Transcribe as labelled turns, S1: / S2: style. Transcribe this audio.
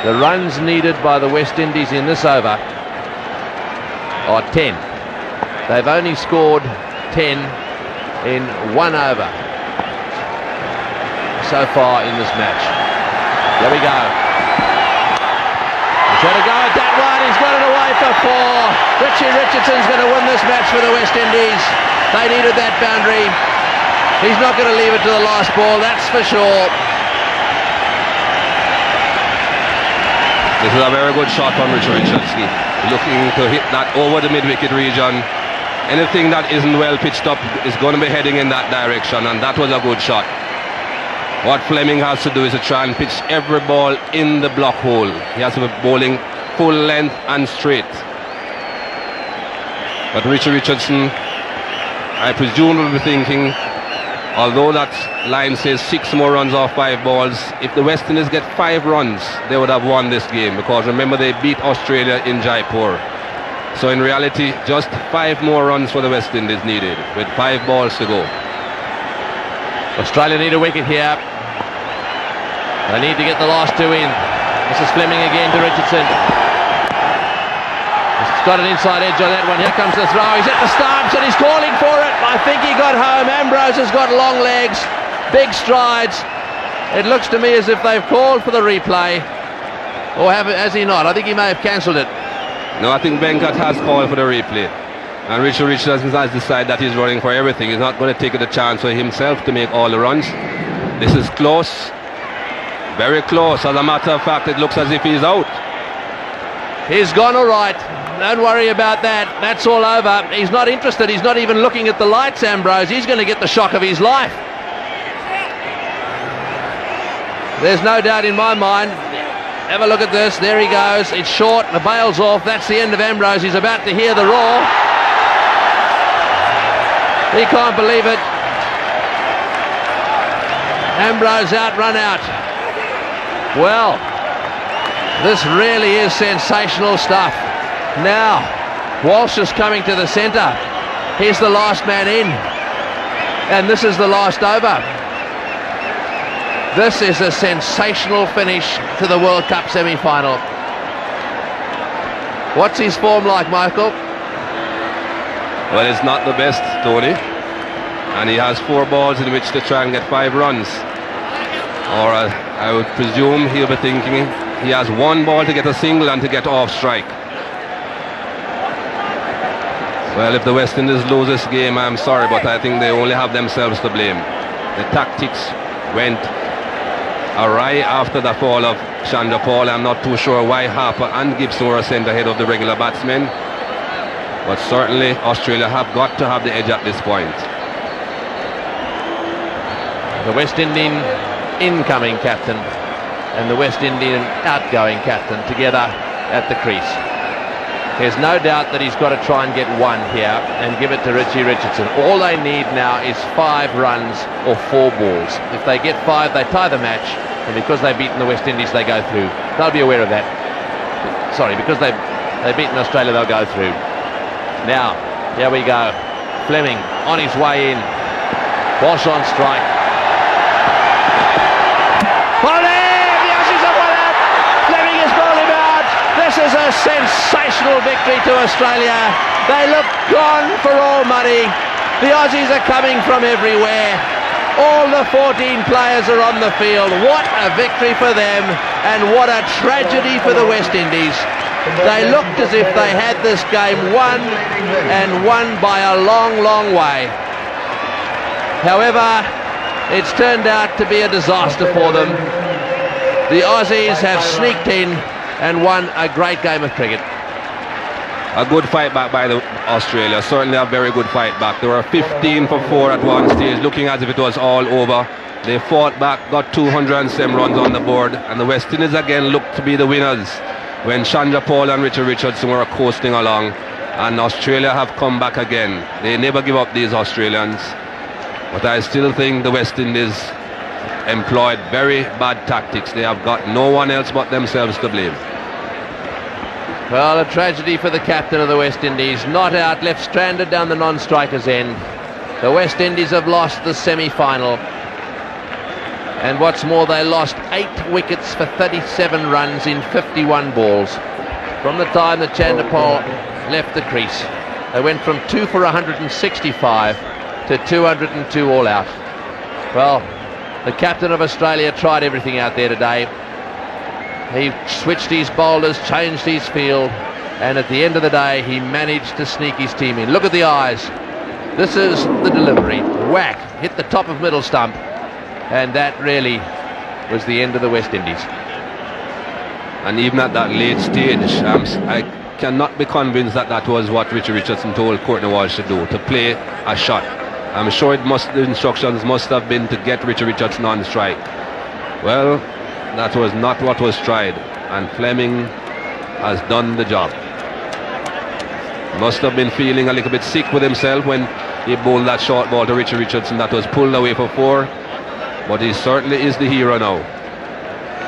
S1: The runs needed by the West Indies in this over are 10. They've only scored 10 in one over so far in this match. There we go. He's got to go at that one. He's got it away for 4. Richie Richardson's going to win this match for the West Indies. They needed that boundary. He's not going to leave it to the last ball, that's for sure.
S2: This is a very good shot from Richie Richardson. Looking to hit that over the mid-wicket region. Anything that isn't well pitched up is going to be heading in that direction, and that was a good shot. What Fleming has to do is to try and pitch every ball in the block hole. He has to be bowling full length and straight. But Richie Richardson, I presume, will be thinking, although that line says 6 more runs off 5 balls, if the West Indies get 5 runs, they would have won this game, because remember, they beat Australia in Jaipur. So in reality, just 5 more runs for the West Indies needed, with 5 balls to go.
S1: Australia need a wicket here. They need to get the last 2 in. This is Fleming again to Richardson. He's got an inside edge on that one. Here comes the throw. He's at the stumps and he's calling for it. I think he got home. Ambrose has got long legs, big strides. It looks to me as if they've called for the replay. Or has he not? I think he may have cancelled it.
S2: No, I think Venkat has called for the replay. And Richard Richardson has decided that he's running for everything. He's not going to take the chance for himself to make all the runs. This is close. Very close. As a matter of fact, it looks as if he's out.
S1: He's gone all right. Don't worry about that. That's all over. He's not interested. He's not even looking at the lights, Ambrose. He's going to get the shock of his life. There's no doubt in my mind. Have a look at this. There he goes. It's short. The bail's off. That's the end of Ambrose. He's about to hear the roar. He can't believe it. Ambrose out, run out. Well, this really is sensational stuff. Now, Walsh is coming to the centre. Here's the last man in. And this is the last over. This is a sensational finish to the World Cup semi-final. What's his form like, Michael?
S2: Well, it's not the best, Tony. And he has 4 balls in which to try and get 5 runs. Or I would presume he'll be thinking he has 1 ball to get a single and to get off strike. Well, if the West Indies lose this game, I'm sorry, but I think they only have themselves to blame. The tactics went awry after the fall of Chandra Paul. I'm not too sure why Harper and Gibson were sent ahead of the regular batsmen. But certainly Australia have got to have the edge at this point.
S1: The West Indian incoming captain and the West Indian outgoing captain together at the crease. There's no doubt that he's got to try and get 1 here and give it to Richie Richardson. All they need now is 5 runs or 4 balls. If they get 5, they tie the match, and because they've beaten the West Indies, they go through. They'll be aware of that. Sorry, because they've beaten Australia, they'll go through. Now, here we go. Fleming on his way in. Walsh on strike. Oh, there! The Aussies have won it! Fleming has bowled him out. This is a sensational victory to Australia. They look gone for all money. The Aussies are coming from everywhere. All the 14 players are on the field. What a victory for them, and what a tragedy for the West Indies. They looked as if they had this game won, and won by a long, long way. However, it's turned out to be a disaster for them. The Aussies have sneaked in and won a great game of cricket.
S2: A good fight back by Australia, certainly a very good fight back. They were 15 for 4 at one stage, looking as if it was all over. They fought back, got 207 runs on the board, and the West Indies again looked to be the winners when Chandra Paul and Richard Richardson were coasting along, and Australia have come back again. They never give up, these Australians, but I still think the West Indies employed very bad tactics. They have got no one else but themselves to blame.
S1: Well, a tragedy for the captain of the West Indies. Not out, left stranded down the non-striker's end. The West Indies have lost the semi-final. And what's more, they lost 8 wickets for 37 runs in 51 balls. From the time that Chandapal left the crease, they went from 2 for 165 to 202 all out. Well, the captain of Australia tried everything out there today. He switched his bowlers, changed his field, and at the end of the day, he managed to sneak his team in. Look at the eyes. This is the delivery. Whack, hit the top of middle stump, and that really was the end of the West Indies.
S2: And even at that late stage, I cannot be convinced that that was what Richie Richardson told Courtney Walsh to do, to play a shot. I'm sure the instructions must have been to get Richie Richardson on strike. Well, that was not what was tried, and Fleming has done the job. Must have been feeling a little bit sick with himself when he bowled that short ball to Richie Richardson that was pulled away for 4, but he certainly is the hero now.